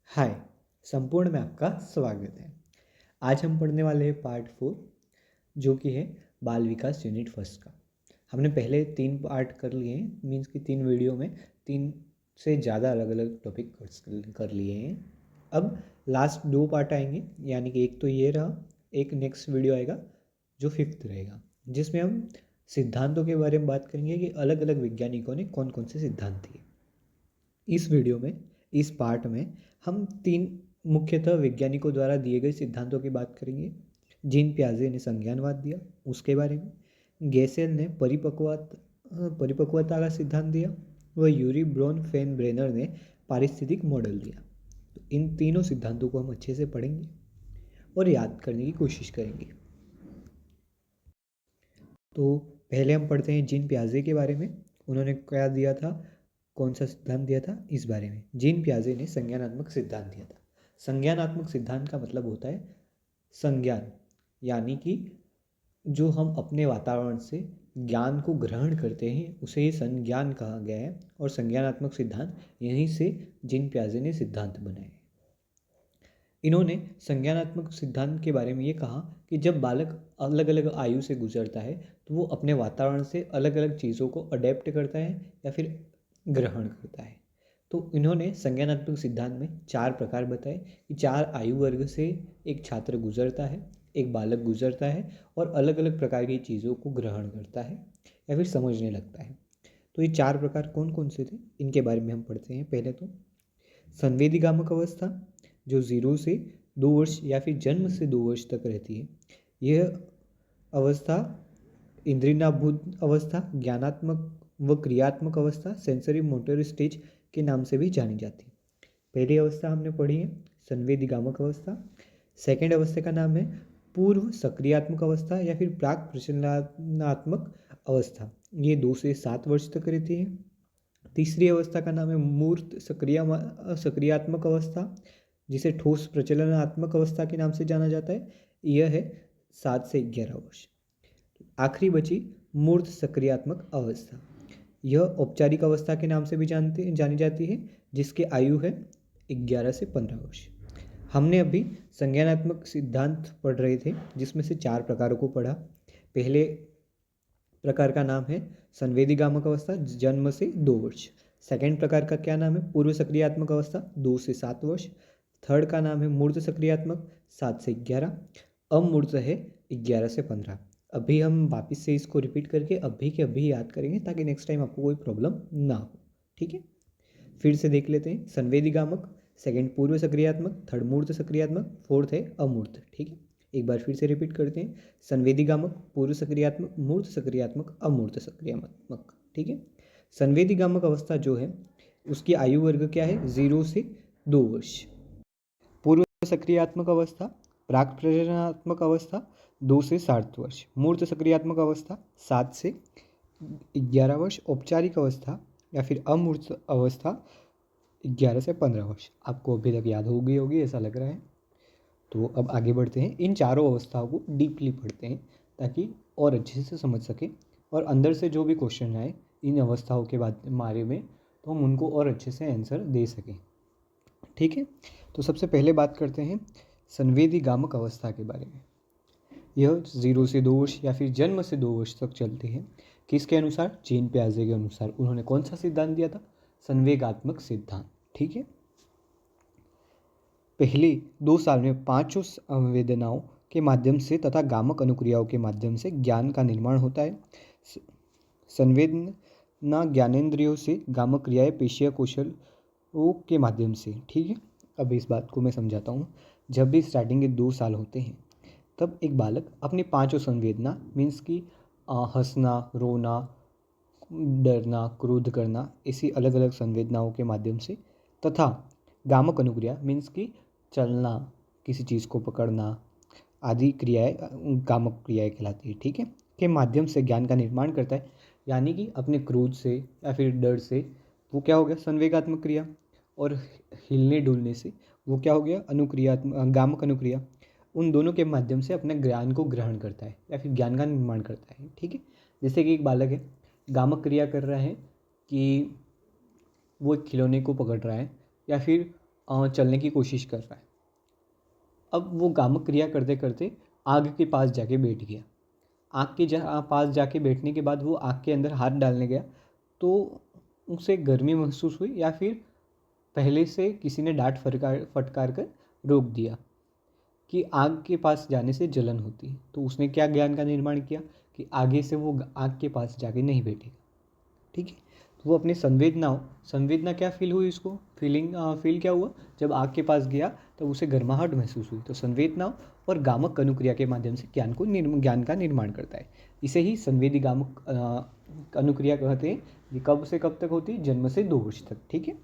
हाय। संपूर्ण में आपका स्वागत है। आज हम पढ़ने वाले हैं पार्ट 4, जो कि है बाल विकास यूनिट फर्स्ट का। हमने पहले 3 पार्ट कर लिए हैं, मीन्स कि 3 वीडियो में 3 से ज़्यादा अलग अलग टॉपिक कर लिए हैं। अब लास्ट 2 पार्ट आएंगे, यानी कि एक तो ये रहा, एक नेक्स्ट वीडियो आएगा जो 5th रहेगा, जिसमें हम सिद्धांतों के बारे में बात करेंगे कि अलग अलग वैज्ञानिकों ने कौन कौन से सिद्धांत दिए। इस वीडियो में, इस पार्ट में हम 3 मुख्यतः वैज्ञानिकों द्वारा दिए गए सिद्धांतों की बात करेंगे। जीन पियाजे ने संज्ञानवाद दिया, उसके बारे में। गैसेल ने परिपक्वता का सिद्धांत दिया। व यूरी ब्रॉन फेन ब्रेनर ने पारिस्थितिक मॉडल दिया। तो इन तीनों सिद्धांतों को हम अच्छे से पढ़ेंगे और याद करने की कोशिश करेंगे। तो पहले हम पढ़ते हैं जीन पियाजे के बारे में। उन्होंने क्या दिया था, कौन सा सिद्धांत दिया था, इस बारे में। जीन पियाजे ने संज्ञानात्मक सिद्धांत दिया था। संज्ञानात्मक सिद्धांत का मतलब होता है संज्ञान, यानी कि जो हम अपने वातावरण से ज्ञान को ग्रहण करते हैं उसे ही संज्ञान कहा गया है। और संज्ञानात्मक सिद्धांत यहीं से जीन पियाजे ने सिद्धांत बनाए। इन्होंने संज्ञानात्मक सिद्धांत के बारे में ये कहा कि जब बालक अलग अलग आयु से गुजरता है तो वो अपने वातावरण से अलग अलग चीज़ों को अडेप्ट करता है या फिर ग्रहण करता है। तो इन्होंने संज्ञानात्मक सिद्धांत में 4 प्रकार बताए कि 4 आयु वर्ग से एक छात्र गुजरता है, एक बालक गुजरता है और अलग अलग प्रकार की चीज़ों को ग्रहण करता है या फिर समझने लगता है। तो ये 4 प्रकार कौन कौन से थे, इनके बारे में हम पढ़ते हैं। पहले तो संवेदीगामक अवस्था, जो 0 से 2 वर्ष या फिर जन्म से 2 वर्ष तक रहती है। यह अवस्था इंद्रियाभूत अवस्था, ज्ञानात्मक व क्रियात्मक अवस्था, सेंसरी मोटर स्टेज के नाम से भी जानी जाती है। पहली अवस्था हमने पढ़ी है संवेदीगामक अवस्था। सेकेंड अवस्था का नाम है पूर्व सक्रियात्मक अवस्था या फिर प्राक प्रचलनात्मक अवस्था। ये 2 से 7 वर्ष तक रहती है। तीसरी अवस्था का नाम है मूर्त सक्रियात्मक अवस्था, जिसे ठोस प्रचलनात्मक अवस्था के नाम से जाना जाता है। यह है 7 से 11 वर्ष। आखिरी बची मूर्त सक्रियात्मक अवस्था। यह औपचारिक अवस्था के नाम से भी जानी जाती है, जिसकी आयु है 11 से 15 वर्ष। हमने अभी संज्ञानात्मक सिद्धांत पढ़ रहे थे, जिसमें से 4 प्रकारों को पढ़ा। पहले प्रकार का नाम है संवेदीगामक अवस्था, जन्म से 2 वर्ष। सेकेंड प्रकार का क्या नाम है, पूर्व सक्रियात्मक अवस्था, 2 से 7 वर्ष। थर्ड का नाम है मूर्त सक्रियात्मक, 7 से 11। अमूर्त है 11 से 15। अभी हम वापस से इसको रिपीट करके अभी के अभी याद करेंगे, ताकि नेक्स्ट टाइम आपको कोई प्रॉब्लम ना हो। ठीक है, फिर से देख लेते हैं। संवेदीगामक, सेकेंड पूर्व सक्रियात्मक, थर्ड मूर्त सक्रियात्मक, फोर्थ है अमूर्त। ठीक है, एक बार फिर से रिपीट करते हैं। संवेदीगामक, पूर्व सक्रियात्मक, मूर्त सक्रियात्मक, अमूर्त सक्रियात्मक। ठीक है, संवेदीगामक अवस्था जो है उसकी आयु वर्ग क्या है, 0 से 2 वर्ष। पूर्व सक्रियात्मक अवस्था, प्राक प्रजननात्मक अवस्था, 2 से 7 वर्ष। मूर्त सक्रियात्मक अवस्था 7 से 11 वर्ष। औपचारिक अवस्था या फिर अमूर्त अवस्था 11 से 15 वर्ष। आपको अभी तक याद हो गई होगी ऐसा लग रहा है। तो अब आगे बढ़ते हैं, इन चारों अवस्थाओं को डीपली पढ़ते हैं ताकि और अच्छे से समझ सकें, और अंदर से जो भी क्वेश्चन आए इन अवस्थाओं के बारे में, तो हम उनको और अच्छे से आंसर दे सकें। ठीक है, तो सबसे पहले बात करते हैं संवेदीगामक अवस्था के बारे में। यह 0 से 2 वर्ष या फिर जन्म से 2 वर्ष तक चलती है। किसके अनुसार, जीन पियाजे के अनुसार। उन्होंने कौन सा सिद्धांत दिया था, संवेगात्मक सिद्धांत। ठीक है, पहले 2 साल में 5 संवेदनाओं के माध्यम से तथा गामक अनुक्रियाओं के माध्यम से ज्ञान का निर्माण होता है। संवेदना ज्ञानेंद्रियों से, गामक क्रियाएं पेशीय कौशलों के माध्यम से। ठीक है, अब इस बात को मैं समझाता हूँ। जब भी स्टार्टिंग के 2 साल होते हैं, तब एक बालक अपनी 5 संवेदना, मीन्स की हंसना, रोना, डरना, क्रोध करना, इसी अलग अलग संवेदनाओं के माध्यम से, तथा गामक अनुक्रिया मीन्स की चलना, किसी चीज़ को पकड़ना आदि क्रियाएं गामक क्रियाएं कहलाती है। ठीक है, के माध्यम से ज्ञान का निर्माण करता है। यानी कि अपने क्रोध से या फिर डर से वो क्या हो गया, संवेगात्मक क्रिया, और हिलने डुलने से वो क्या हो गया, अनुक्रियात्मक गामक अनुक्रिया। उन दोनों के माध्यम से अपने ज्ञान को ग्रहण करता है या फिर ज्ञान का निर्माण करता है। ठीक है, जैसे कि एक बालक है, गामक क्रिया कर रहा है कि वो एक खिलौने को पकड़ रहा है या फिर चलने की कोशिश कर रहा है। अब वो गामक क्रिया करते करते आग के पास जाके बैठ गया। आग के पास जाके बैठने के बाद वो आग के अंदर हाथ डालने गया तो उसे गर्मी महसूस हुई, या फिर पहले से किसी ने डांट फटकार कर रोक दिया कि आग के पास जाने से जलन होती है। तो उसने क्या ज्ञान का निर्माण किया कि आगे से वो आग के पास जाके नहीं बैठेगा। ठीक है, तो वो अपने संवेदना क्या फील हुई उसको, फील क्या हुआ जब आग के पास गया तब उसे गर्माहट महसूस हुई। तो संवेदना और गामक अनुक्रिया के माध्यम से ज्ञान का निर्माण करता है। इसे ही संवेदी गामक अनुक्रिया कहते हैं। ये कब से कब तक होती है? जन्म से 2 वर्ष तक। ठीक है,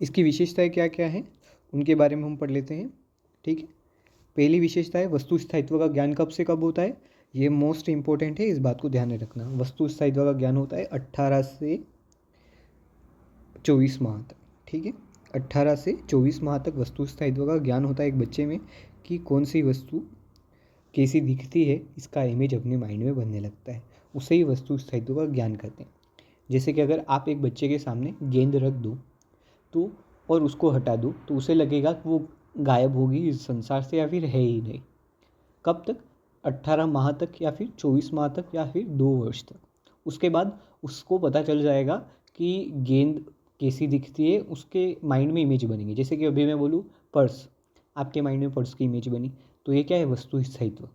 इसकी विशेषताएं क्या क्या हैं उनके बारे में हम पढ़ लेते हैं। ठीक है, पहली विशेषता है वस्तु स्थायित्व का ज्ञान कब से कब होता है। ये मोस्ट इंपॉर्टेंट है, इस बात को ध्यान में रखना। वस्तु स्थायित्व का ज्ञान होता है 18 से 24 माह तक। ठीक है, 18 से 24 माह तक वस्तु स्थायित्व का ज्ञान होता है एक बच्चे में कि कौन सी वस्तु कैसी दिखती है, इसका इमेज अपने माइंड में बनने लगता है। उसे ही वस्तु स्थायित्व का ज्ञान कहते हैं। जैसे कि अगर आप एक बच्चे के सामने गेंद रख दो तो और उसको हटा दो तो उसे लगेगा कि वो गायब होगी इस संसार से, या फिर है ही नहीं। कब तक? 18 माह तक, या फिर 24 माह तक, या फिर 2 वर्ष तक। उसके बाद उसको पता चल जाएगा कि गेंद कैसी दिखती है, उसके माइंड में इमेज बनेगी। जैसे कि अभी मैं बोलूँ पर्स, आपके माइंड में पर्स की इमेज बनी, तो ये क्या है? वस्तु स्थायित्व।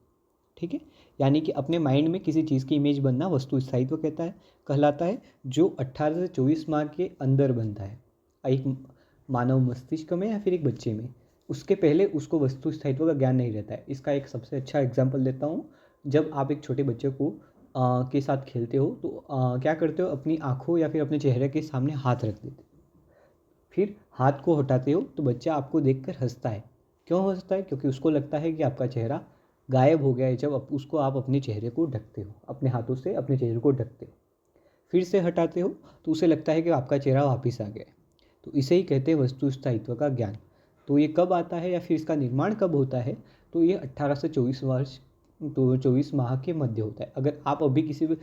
ठीक है, यानी कि अपने माइंड में किसी चीज़ की इमेज बनना वस्तु स्थायित्व कहलाता है, जो 18 से 24 माह के अंदर बनता है एक मानव मस्तिष्क में या फिर एक बच्चे में। उसके पहले उसको वस्तु स्थायित्व का ज्ञान नहीं रहता है। इसका एक सबसे अच्छा एग्जाम्पल देता हूँ। जब आप एक छोटे बच्चे को के साथ खेलते हो तो क्या करते हो? अपनी आँखों या फिर अपने चेहरे के सामने हाथ रख देते हो, फिर हाथ को हटाते हो तो बच्चा आपको देखकर हंसता है। क्यों हंसता है? क्योंकि उसको लगता है कि आपका चेहरा गायब हो गया है। जब उसको आप अपने चेहरे को ढकते हो, अपने हाथों से अपने चेहरे को ढकते हो, फिर से हटाते हो तो उसे लगता है कि आपका चेहरा वापस आ गया है। तो इसे ही कहते हैं वस्तु स्थायित्व का ज्ञान। तो ये कब आता है या फिर इसका निर्माण कब होता है? तो ये 18 से 24 वर्ष, तो 24 माह के मध्य होता है। अगर आप अभी किसी भी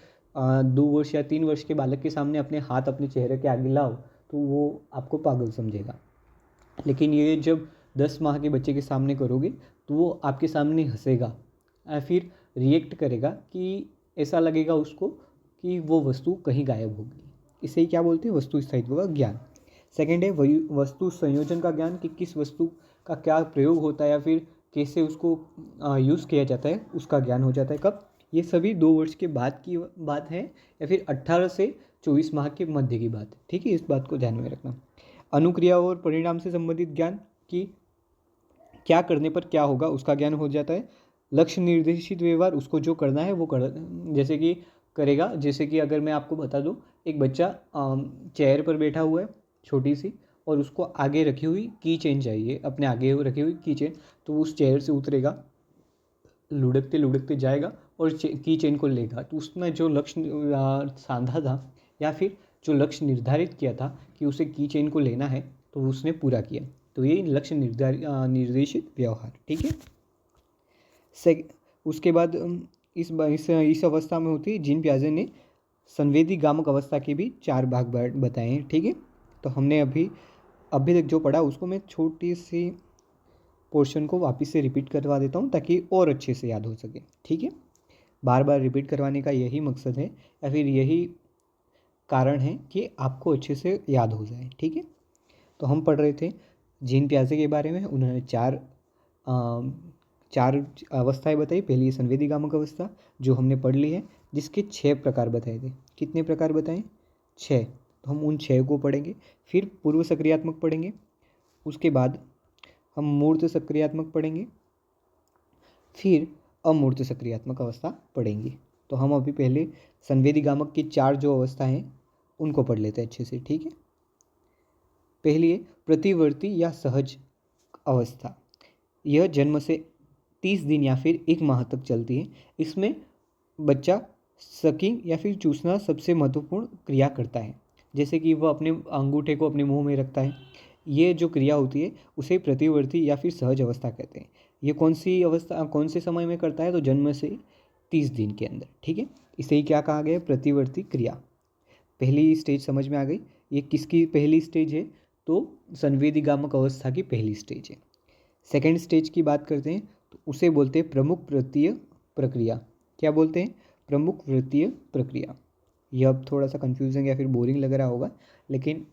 2 वर्ष या 3 वर्ष के बालक के सामने अपने हाथ अपने चेहरे के आगे लाओ तो वो आपको पागल समझेगा। लेकिन ये जब 10 माह के बच्चे के सामने करोगे तो वो आपके सामने हंसेगा या फिर रिएक्ट करेगा कि ऐसा लगेगा उसको कि वो वस्तु कहीं गायब हो गई। इसे ही क्या बोलते हैं? वस्तु स्थायित्व का ज्ञान। सेकेंड है वस्तु संयोजन का ज्ञान, कि किस वस्तु का क्या प्रयोग होता है या फिर कैसे उसको यूज़ किया जाता है, उसका ज्ञान हो जाता है। कब? ये सभी 2 वर्ष के बाद की बात है, या फिर 18 से 24 माह के मध्य की बात है। ठीक है, इस बात को ध्यान में रखना। अनुक्रिया और परिणाम से संबंधित ज्ञान, कि क्या करने पर क्या होगा, उसका ज्ञान हो जाता है। लक्ष्य निर्देशित व्यवहार, उसको जो करना है वो जैसे कि करेगा। जैसे कि अगर मैं आपको बता दूं, एक बच्चा चेयर पर बैठा हुआ है छोटी सी, और उसको आगे रखी हुई की चेन चाहिए, अपने आगे रखी हुई की चेन, तो उस चेयर से उतरेगा, लुढ़कते लुढ़कते जाएगा और की चेन को लेगा। तो उसने जो लक्ष्य साधा था या फिर जो लक्ष्य निर्धारित किया था कि उसे की चेन को लेना है, तो उसने पूरा किया। तो ये लक्ष्य निर्देशित व्यवहार। ठीक है, उसके बाद इस अवस्था में होती है, जीन पियाजे ने संवेदी गामक अवस्था के भी 4 भाग बताए हैं। ठीक है, तो हमने अभी तक जो पढ़ा उसको मैं छोटी सी पोर्शन को वापस से रिपीट करवा देता हूँ ताकि और अच्छे से याद हो सके। ठीक है, बार बार रिपीट करवाने का यही मकसद है, या फिर यही कारण है कि आपको अच्छे से याद हो जाए। ठीक है, तो हम पढ़ रहे थे जीन पियाजे के बारे में। उन्होंने चार अवस्थाएं बताई। पहली है संवेदी गामक अवस्था, जो हमने पढ़ ली है, जिसके 6 प्रकार बताए थे। कितने प्रकार बताएं? 6। तो हम उन 6 को पढ़ेंगे। फिर पूर्व सक्रियात्मक पढ़ेंगे, उसके बाद हम मूर्त सक्रियात्मक पढ़ेंगे, फिर अमूर्त सक्रियात्मक अवस्था पढ़ेंगे। तो हम अभी पहले संवेदी गामक की 4 जो अवस्था हैं उनको पढ़ लेते हैं अच्छे से। ठीक है, पहली है प्रतिवर्ती या सहज अवस्था। यह जन्म से 30 दिन या फिर 1 माह तक चलती है। इसमें बच्चा सकिंग या फिर चूसना सबसे महत्वपूर्ण क्रिया करता है। जैसे कि वह अपने अंगूठे को अपने मुंह में रखता है, ये जो क्रिया होती है उसे प्रतिवर्ती या फिर सहज अवस्था कहते हैं। ये कौन सी अवस्था, कौन से समय में करता है? तो जन्म से 30 दिन के अंदर। ठीक है, इसे ही क्या कहा गया है? प्रतिवर्ती क्रिया। पहली स्टेज समझ में आ गई। ये किसकी पहली स्टेज है? तो संवेदीगामक अवस्था की पहली स्टेज है। सेकेंड स्टेज की बात करते हैं तो उसे बोलते हैं प्रमुख वृत्तीय प्रक्रिया। क्या बोलते हैं? प्रमुख वृत्तीय प्रक्रिया। यह अब थोड़ा सा कंफ्यूजिंग या फिर बोरिंग लग रहा होगा, लेकिन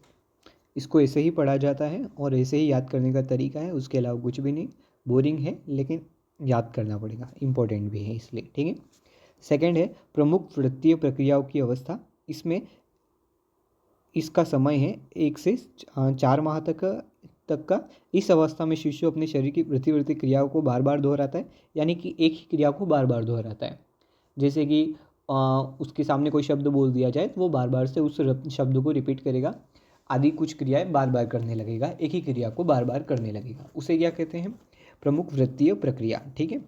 इसको ऐसे ही पढ़ा जाता है और ऐसे ही याद करने का तरीका है, उसके अलावा कुछ भी नहीं। बोरिंग है लेकिन याद करना पड़ेगा, इम्पोर्टेंट भी है इसलिए, ठीक है। सेकेंड है प्रमुख वृत्तीय प्रक्रियाओं की अवस्था। इसमें इसका समय है 1 से 4 माह तक का। इस अवस्था में शिशु अपने शरीर की प्रतिवर्ती क्रियाओं को बार बार दोहराता है, यानी कि एक ही क्रिया को बार बार दोहराता है। जैसे कि उसके सामने कोई शब्द बोल दिया जाए तो वो बार बार से उस शब्द को रिपीट करेगा। आदि कुछ क्रियाएं बार बार करने लगेगा, एक ही क्रिया को बार बार करने लगेगा। उसे क्या कहते हैं? प्रमुख वृत्तीय प्रक्रिया, ठीक है।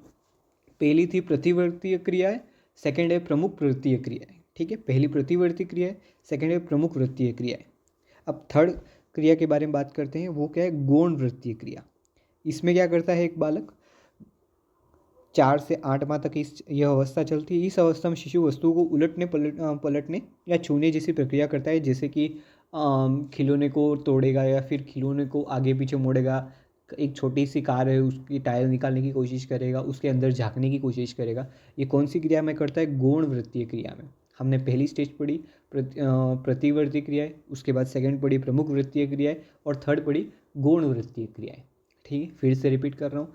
पहली थी प्रतिवर्तीय क्रियाएं, सेकेंड है प्रमुख वृत्तीय क्रियाएं, ठीक है। पहली प्रतिवर्ती क्रिया है, सेकेंड है प्रमुख वृत्तीय क्रियाएं। अब थर्ड क्रिया के बारे में बात करते हैं, वो क्या है? गौण वृत्तीय क्रिया। इसमें क्या करता है एक बालक? 4 से 8 माह तक यह अवस्था चलती है। इस अवस्था में शिशु वस्तुओं को पलटने या छूने जैसी प्रक्रिया करता है, जैसे कि खिलौने को तोड़ेगा या फिर खिलौने को आगे पीछे मोड़ेगा। एक छोटी सी कार है, उसकी टायर निकालने की कोशिश करेगा, उसके अंदर झांकने की कोशिश करेगा। ये कौन सी क्रिया में करता है? गौण वृत्तीय क्रिया में। हमने पहली स्टेज पढ़ी प्रतिवर्ती क्रियाएं, उसके बाद सेकंड पढ़ी प्रमुख वृत्तीय क्रियाएं और थर्ड पढ़ी गौण वृत्तीय क्रियाएं, ठीक है। फिर से रिपीट कर रहा हूँ,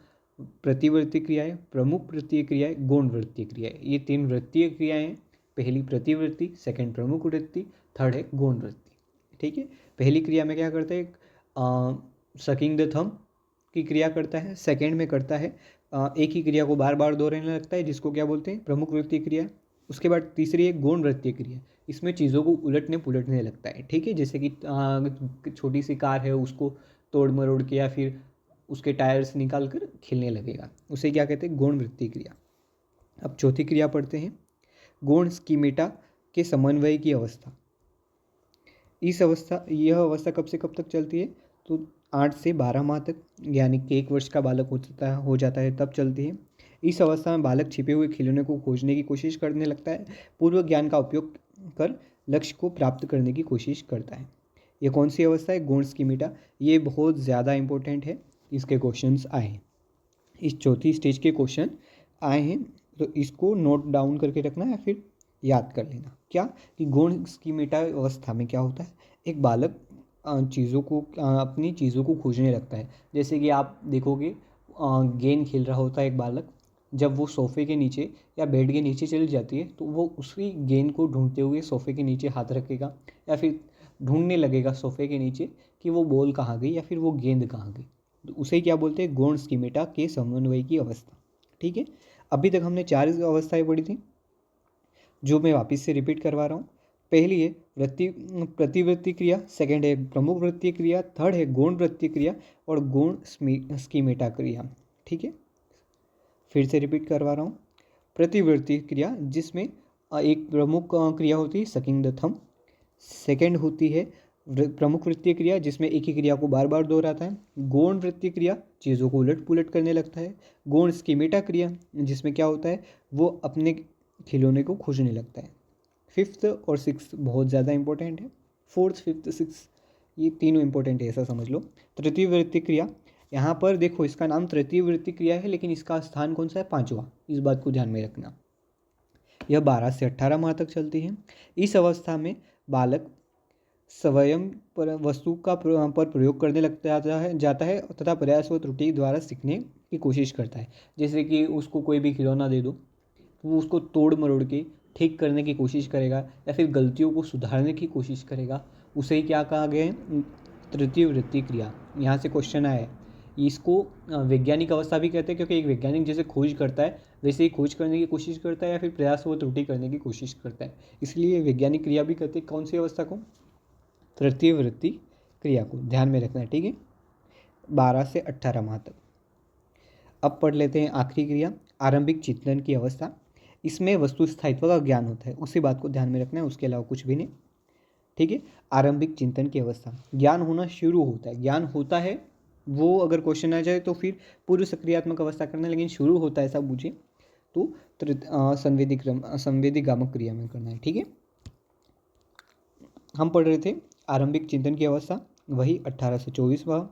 प्रतिवृत्तीय क्रियाएं, प्रमुख वृत्तीय क्रियाएं, गौण वृत्तीय क्रियाएं। ये 3 वृत्तीय क्रियाएं हैं। पहली प्रतिवृत्ति, सेकंड प्रमुख वृत्ति, थर्ड है गौण वृत्ति, ठीक है। पहली क्रिया में क्या करता है? सकिंग द थंब की क्रिया करता है। सेकंड में करता है एक ही क्रिया को बार बार दोहराने लगता है, जिसको क्या बोलते हैं? प्रमुख वृत्तीय क्रिया। उसके बाद तीसरी है गौण वृत्तीय क्रिया। इसमें चीज़ों को उलटने पुलटने लगता है, ठीक है। जैसे कि छोटी सी कार है, उसको तोड़ मरोड़ के या फिर उसके टायर्स निकाल कर खेलने लगेगा, उसे क्या कहते हैं? गौण वृत्तीय क्रिया। अब चौथी क्रिया पढ़ते हैं, गौण स्कीमेटा के समन्वय की अवस्था। यह अवस्था कब से कब तक चलती है? तो 8 से 12 माह तक, यानी कि 1 वर्ष का बालक हो जाता है तब चलती है। इस अवस्था में बालक छिपे हुए खिलौने को खोजने की कोशिश करने लगता है, पूर्व ज्ञान का उपयोग कर लक्ष्य को प्राप्त करने की कोशिश करता है। ये कौन सी अवस्था है? गौण स्कीमेटा। ये बहुत ज़्यादा इंपॉर्टेंट है, इसके क्वेश्चंस आए हैं। इस चौथी स्टेज के क्वेश्चन आए हैं, तो इसको नोट डाउन करके रखना या फिर याद कर लेना। क्या कि गौण स्कीमेटा अवस्था में क्या होता है? एक बालक अपनी चीज़ों को खोजने लगता है। जैसे कि आप देखोगे, गेंद खेल रहा होता है एक बालक, जब वो सोफ़े के नीचे या बेड के नीचे चली जाती है तो वो उसी गेंद को ढूंढते हुए सोफ़े के नीचे हाथ रखेगा या फिर ढूंढने लगेगा सोफ़े के नीचे कि वो बॉल कहाँ गई या फिर वो गेंद कहाँ गई। तो उसे क्या बोलते हैं? गौण स्कीमेटा के समन्वय की अवस्था, ठीक है। अभी तक हमने 4 अवस्थाएं पढ़ी थी, जो मैं वापस से रिपीट करवा रहा हूँ। पहली है प्रतिवृत्ति क्रिया, सेकंड है प्रमुख वृत्तीय क्रिया, थर्ड है गौण वृत्तीय क्रिया और गौण स्कीमेटा क्रिया, ठीक है। फिर से रिपीट करवा रहा हूँ। प्रतिवृत्तीय क्रिया, जिसमें एक प्रमुख क्रिया होती है सकिंग द थंब। सेकंड होती है प्रमुख वृत्तीय क्रिया, जिसमें एक ही क्रिया को बार बार दोहराता है। गौण वृत्तीय क्रिया, चीज़ों को उलट पुलट करने लगता है। गौण स्कीमेटा क्रिया, जिसमें क्या होता है? वो अपने खिलौने को खोजने लगता है। फिफ्थ और सिक्स बहुत ज़्यादा इंपॉर्टेंट है। फोर्थ, फिफ्थ, सिक्स, ये तीनों इंपॉर्टेंट है, ऐसा समझ लो। तृतीय वृत्तीय क्रिया, यहाँ पर देखो इसका नाम तृतीय वृत्तीय क्रिया है, लेकिन इसका स्थान कौन सा है? 5वां। इस बात को ध्यान में रखना। यह 12 से 18 माह तक चलती है। इस अवस्था में बालक स्वयं पर वस्तु पर प्रयोग करने लगता जाता है तथा प्रयास व त्रुटि द्वारा सीखने की कोशिश करता है। जैसे कि उसको कोई भी खिलौना दे दो तो वो उसको तोड़ मरोड़ के ठीक करने की कोशिश करेगा या फिर गलतियों को सुधारने की कोशिश करेगा। उसे ही क्या कहा गया है? तृतीय वृत्तीय क्रिया। यहाँ से क्वेश्चन आया है। इसको वैज्ञानिक अवस्था भी कहते हैं, क्योंकि एक वैज्ञानिक जैसे खोज करता है वैसे ही खोज करने की कोशिश करता है या फिर प्रयास व त्रुटि करने की कोशिश करता है, इसलिए वैज्ञानिक क्रिया भी कहते हैं। कौन सी अवस्था को? तृतीय वृत्ति क्रिया को ध्यान में रखना है, ठीक है। 12 से 18 माह तक। अब पढ़ लेते हैं आखिरी क्रिया, आरंभिक चिंतन की अवस्था। इसमें वस्तु स्थायित्व का ज्ञान होता है, उसी बात को ध्यान में रखना है, उसके अलावा कुछ भी नहीं, ठीक है। आरंभिक चिंतन की अवस्था, ज्ञान होना शुरू होता है। ज्ञान होता है वो अगर क्वेश्चन आ जाए तो फिर पूर्व सक्रियात्मक अवस्था करना है, लेकिन शुरू होता है ऐसा पूछे तो संवेदीगामक क्रिया में करना है, ठीक है। हम पढ़ रहे थे आरंभिक चिंतन की अवस्था। वही 18 से 24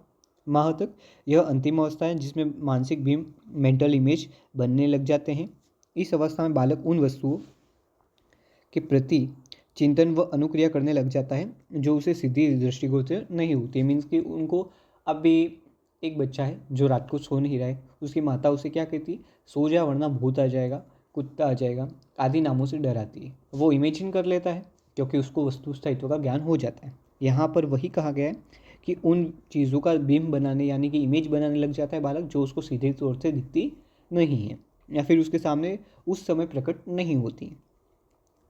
माह तक। यह अंतिम अवस्था है जिसमें मानसिक भीम मेंटल इमेज बनने लग जाते हैं। इस अवस्था में बालक उन वस्तुओं के प्रति चिंतन व अनुक्रिया करने लग जाता है जो उसे सीधी दृष्टिकोण से नहीं होती। मीन्स कि उनको अभी एक बच्चा है जो रात को सो नहीं रहा है, उसकी माता उसे क्या कहती, सो जा वरना भूत आ जाएगा, कुत्ता आ जाएगा आदि नामों से डराती है। वो इमेजिन कर लेता है क्योंकि उसको वस्तु स्थायित्व का ज्ञान हो जाता है। यहाँ पर वही कहा गया है कि उन चीज़ों का बिंब बनाने यानी कि इमेज बनाने लग जाता है बालक जो उसको सीधे तौर से दिखती नहीं है या फिर उसके सामने उस समय प्रकट नहीं होती।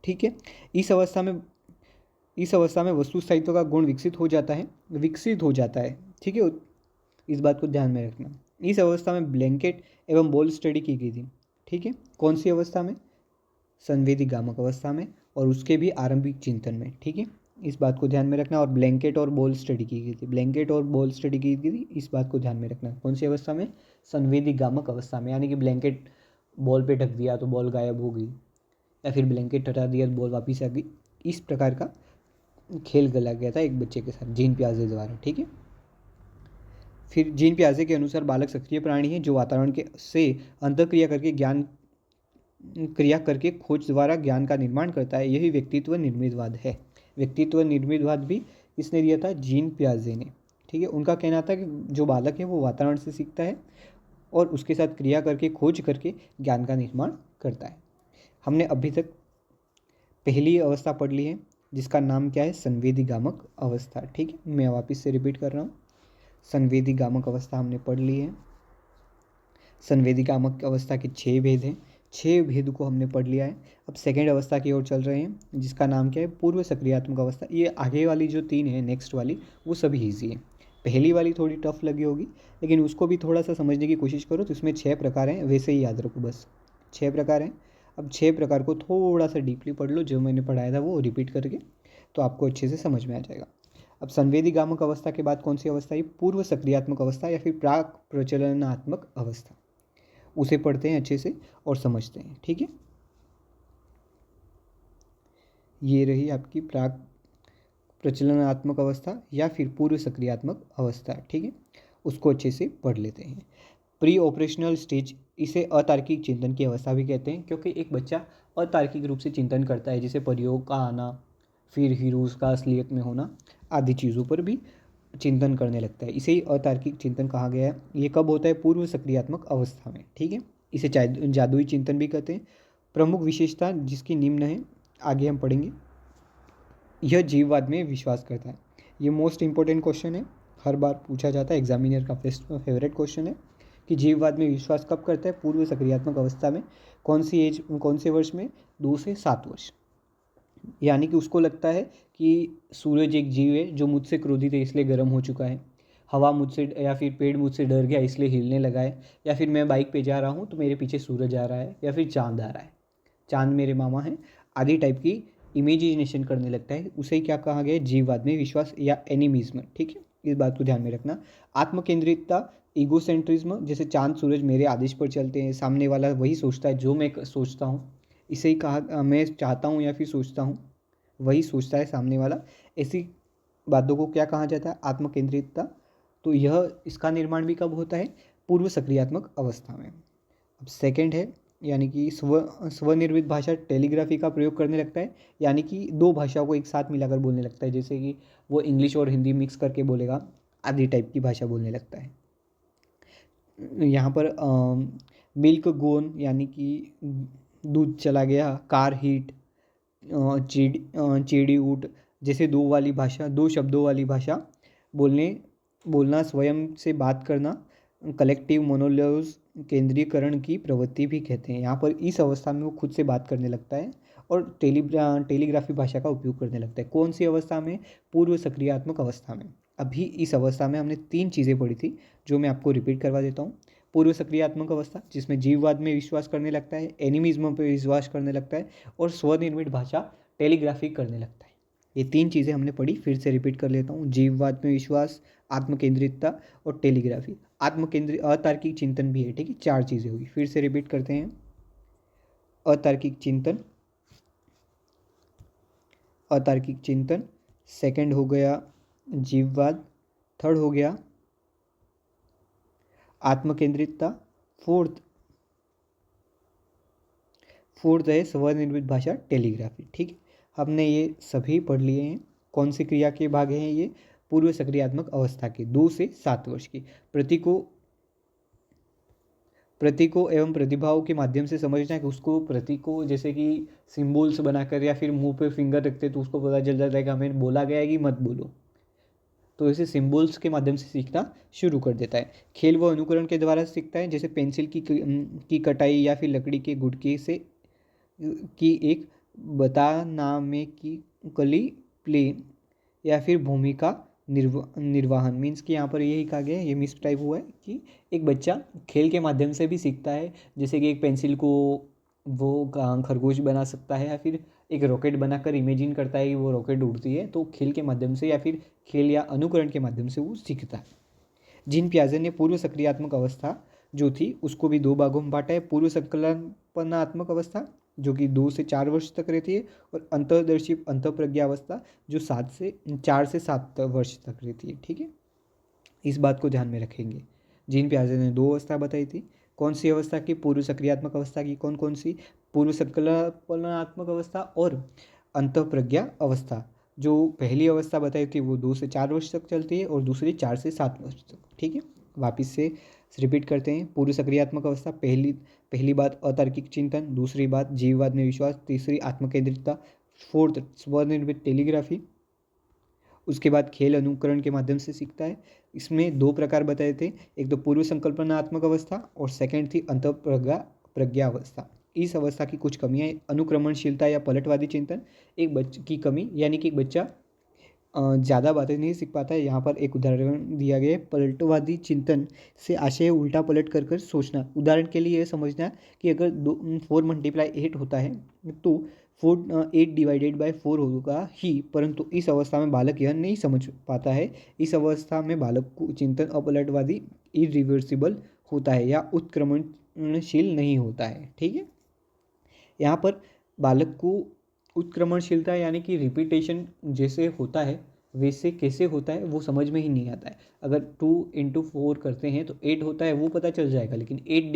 ठीक है, इस अवस्था में वस्तु स्थायित्व का गुण विकसित हो जाता है। ठीक है, इस बात को ध्यान में रखना। इस अवस्था में ब्लैंकेट एवं बॉल स्टडी की गई थी। ठीक है, कौन सी अवस्था में, संवेदी गामक अवस्था में और उसके भी आरंभिक चिंतन में। ठीक है, इस बात को ध्यान में रखना। और ब्लैंकेट और बॉल स्टडी की गई थी, ब्लैंकेट और बॉल स्टडी की गई थी, इस बात को ध्यान में रखना। कौन सी अवस्था में, संवेदी गामक अवस्था में, यानी कि ब्लैंकेट बॉल पे ढक दिया तो बॉल गायब हो गई या फिर ब्लैंकेट हटा दिया तो बॉल वापस आ गई। इस प्रकार का खेल खेला गया था एक बच्चे के साथ जीन पियाजे द्वारा। ठीक है, फिर जीन पियाजे के अनुसार बालक सक्रिय प्राणी है जो वातावरण के से क्रिया करके खोज द्वारा ज्ञान का निर्माण करता है। यही व्यक्तित्व निर्मितवाद है। व्यक्तित्व निर्मितवाद भी किसने दिया था, जीन पियाजे ने। ठीक है, उनका कहना था कि जो बालक है वो वातावरण से सीखता है और उसके साथ क्रिया करके खोज करके ज्ञान का निर्माण करता है। हमने अभी तक पहली अवस्था पढ़ ली है जिसका नाम क्या है, संवेदी गामक अवस्था। ठीक है, मैं वापस से रिपीट कर रहा हूँ। संवेदी गामक अवस्था हमने पढ़ ली है। संवेदी गामक अवस्था के 6 भेद हैं, 6 भेद को हमने पढ़ लिया है। अब सेकेंड अवस्था की ओर चल रहे हैं जिसका नाम क्या है, पूर्व सक्रियात्मक अवस्था। ये आगे वाली जो 3 है नेक्स्ट वाली वो सभी ईजी है। पहली वाली थोड़ी टफ लगी होगी लेकिन उसको भी थोड़ा सा समझने की कोशिश करो तो इसमें 6 प्रकार हैं, वैसे ही याद रखो बस। 6 प्रकार हैं। अब 6 प्रकार को थोड़ा सा डीपली पढ़ लो, जो मैंने पढ़ाया था वो रिपीट करके, तो आपको अच्छे से समझ में आ जाएगा। अब संवेदी गामक अवस्था के बाद कौन सी अवस्था है, पूर्व सक्रियात्मक अवस्था या फिर प्राक प्रचलनात्मक अवस्था। उसे पढ़ते हैं अच्छे से और समझते हैं। ठीक है, ये रही आपकी प्राक प्रचलनात्मक अवस्था या फिर पूर्व सक्रियात्मक अवस्था। ठीक है, उसको अच्छे से पढ़ लेते हैं। प्री ऑपरेशनल स्टेज, इसे अतार्किक चिंतन की अवस्था भी कहते हैं क्योंकि एक बच्चा अतार्किक रूप से चिंतन करता है, जैसे परियों का आना, फिर हीरोज़ का असलियत में होना आदि चीज़ों पर भी चिंतन करने लगता है। इसे ही अतार्किक चिंतन कहा गया है। ये कब होता है, पूर्व सक्रियात्मक अवस्था में। ठीक है, इसे जादुई चिंतन भी कहते हैं। प्रमुख विशेषता जिसकी निम्न है, आगे हम पढ़ेंगे। यह जीववाद में विश्वास करता है। ये मोस्ट इंपॉर्टेंट क्वेश्चन है, हर बार पूछा जाता है, एग्जामिनर का फेवरेट क्वेश्चन है कि जीववाद में विश्वास कब करता है, पूर्व सक्रियात्मक अवस्था में। कौन से वर्ष में, 2 से 7 वर्ष। यानी कि उसको लगता है कि सूरज एक जीव है जो मुझसे क्रोधित है इसलिए गर्म हो चुका है, हवा मुझसे या फिर पेड़ मुझसे डर गया इसलिए हिलने लगा है, या फिर मैं बाइक पे जा रहा हूँ तो मेरे पीछे सूरज आ रहा है, या फिर चांद आ रहा है, चांद मेरे मामा हैं आदि टाइप की इमेजिनेशन करने लगता है। उसे क्या कहा गया है, जीववाद में विश्वास या एनिमिज्म। ठीक है, इस बात को ध्यान में रखना। आत्मकेंद्रितता, ईगोसेंट्रिज्म, जैसे चांद सूरज मेरे आदेश पर चलते हैं, सामने वाला वही सोचता है जो मैं सोचता हूँ, इसे ही कहा, मैं चाहता हूँ या फिर सोचता हूँ वही सोचता है सामने वाला। ऐसी बातों को क्या कहा जाता है, आत्मकेंद्रितता। तो यह इसका निर्माण भी कब होता है, पूर्व सक्रियात्मक अवस्था में। अब सेकंड है, यानी कि स्वनिर्मित भाषा टेलीग्राफी का प्रयोग करने लगता है, यानी कि 2 भाषाओं को एक साथ मिलाकर बोलने लगता है, जैसे कि वो इंग्लिश और हिंदी मिक्स करके बोलेगा आदि टाइप की भाषा बोलने लगता है। यहाँ पर मिल्क गोन यानी कि दूध चला गया, कार हीट, चीड़ी ऊट, जैसे 2 शब्दों वाली भाषा बोलना, स्वयं से बात करना, कलेक्टिव मोनोलॉग्स केंद्रीकरण की प्रवृत्ति भी कहते हैं। यहाँ पर इस अवस्था में वो खुद से बात करने लगता है और टेलीग्राफी भाषा का उपयोग करने लगता है। कौन सी अवस्था में, पूर्व सक्रियात्मक अवस्था में। अभी इस अवस्था में हमने 3 चीज़ें पढ़ी थी जो मैं आपको रिपीट करवा देता हूँ। पूर्व सक्रियात्मक अवस्था जिसमें जीववाद में विश्वास करने लगता है, एनिमिज्म पर विश्वास करने लगता है और स्वनिर्मित भाषा टेलीग्राफी करने लगता है। ये 3 चीज़ें हमने पढ़ी, फिर से रिपीट कर लेता हूँ। जीववाद में विश्वास, आत्मकेंद्रितता और टेलीग्राफी। अतार्किक चिंतन भी है। ठीक है, 4 चीज़ें होगी, फिर से रिपीट करते हैं। अतार्किक चिंतन, सेकंड हो गया जीववाद, थर्ड हो गया आत्मकेंद्रितता। फोर्थ है स्वनिर्मित भाषा टेलीग्राफी। ठीक है, हमने ये सभी पढ़ लिए हैं। कौन सी क्रिया के भाग हैं ये? पूर्व सक्रियात्मक अवस्था के 2 से 7 वर्ष की। प्रतीकों एवं प्रतिभाओं के माध्यम से समझना है कि उसको प्रतीकों जैसे कि सिंबल्स बनाकर या फिर मुंह पे फिंगर रखते तो उसको पता चल जाता है कि हमें बोला गया है कि मत बोलो, तो इसे सिंबल्स के माध्यम से सीखना शुरू कर देता है। खेल व अनुकरण के द्वारा सीखता है, जैसे पेंसिल की कटाई या फिर लकड़ी के गुटके से की एक बतानामे की कली प्ले या फिर भूमिका निर्वाहन। मीन्स कि यहाँ पर यही कहा गया है, ये मिस टाइप हुआ है कि एक बच्चा खेल के माध्यम से भी सीखता है, जैसे कि एक पेंसिल को वो खरगोश बना सकता है या फिर एक रॉकेट बनाकर इमेजिन करता है कि वो रॉकेट उड़ती है, तो खेल के माध्यम से या फिर खेल या अनुकरण के माध्यम से वो सीखता है। जीन पियाजे ने पूर्व सक्रियात्मक अवस्था जो थी उसको भी 2 भागों में बांटा है। पूर्व संकल्पनात्मक अवस्था जो कि 2 से 4 वर्ष तक रहती है, और अंतर्दर्शी अंतःप्रज्ञा अवस्था जो 4 से 7 वर्ष तक रहती है। ठीक है, इस बात को ध्यान में रखेंगे। जीन पियाजे ने 2 अवस्था बताई थी। कौन सी अवस्था की? पूर्व सक्रियात्मक अवस्था की। कौन कौन सी? पूर्व संकल्पनात्मक अवस्था और अंतःप्रज्ञा अवस्था। जो पहली अवस्था बताई थी वो 2 से 4 वर्ष तक चलती है और दूसरी 4 से 7 वर्ष तक। ठीक है, वापिस से रिपीट करते हैं। पूर्व सक्रियात्मक अवस्था, पहली बात अतार्किक चिंतन, दूसरी बात जीववाद में विश्वास, तीसरी आत्मकेंद्रितता, फोर्थ स्वनिर्मित टेलीग्राफी। उसके बाद खेल अनुकरण के माध्यम से सीखता है। इसमें 2 प्रकार बताए थे, एक तो पूर्व संकल्पनात्मक अवस्था और सेकंड थी प्रज्ञा अवस्था। इस अवस्था की कुछ कमियां: अनुक्रमणशीलता या पलटवादी चिंतन। एक बच्चे की कमी यानी कि एक बच्चा ज़्यादा बातें नहीं सीख पाता है। यहाँ पर एक उदाहरण दिया गया है, पलटवादी चिंतन से आशय उल्टा पलट कर सोचना। उदाहरण के लिए ये समझना कि अगर 4 × 8 होता है तो 8 / 4 होगा ही, परंतु इस अवस्था में बालक यह नहीं समझ पाता है। इस अवस्था में बालक को चिंतन अपलटवादी इरिवर्सिबल होता है या उत्क्रमणशील नहीं होता है। ठीक है, यहाँ पर बालक को उत्क्रमणशीलता यानी कि रिपीटेशन जैसे होता है वैसे कैसे होता है वो समझ में ही नहीं आता है। अगर 2 × 4 करते हैं तो 8 होता है वो पता चल जाएगा, लेकिन 8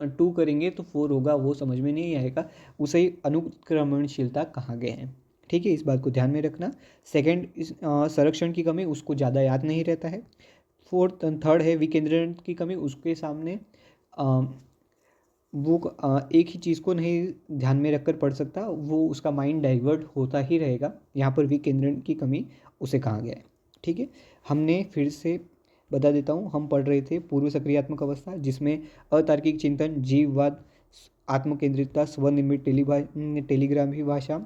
/ 2 करेंगे तो 4 होगा वो समझ में नहीं आएगा। उसे ही अनुक्रमणशीलता कहा गया है। ठीक है, इस बात को ध्यान में रखना। सेकंड, संरक्षण की कमी, उसको ज़्यादा याद नहीं रहता है। थर्ड है विकेंद्रीकरण की कमी, उसके सामने वो एक ही चीज़ को नहीं ध्यान में रखकर पढ़ सकता, वो उसका माइंड डाइवर्ट होता ही रहेगा। यहाँ पर विकेंद्रीकरण की कमी उसे कहा गया है। ठीक है, हमने फिर से बता देता हूँ, हम पढ़ रहे थे पूर्व सक्रियात्मक अवस्था जिसमें अतार्किक चिंतन, जीववाद, आत्मकेंद्रितता, स्वनिर्मित टेलीग्राफी भाषा,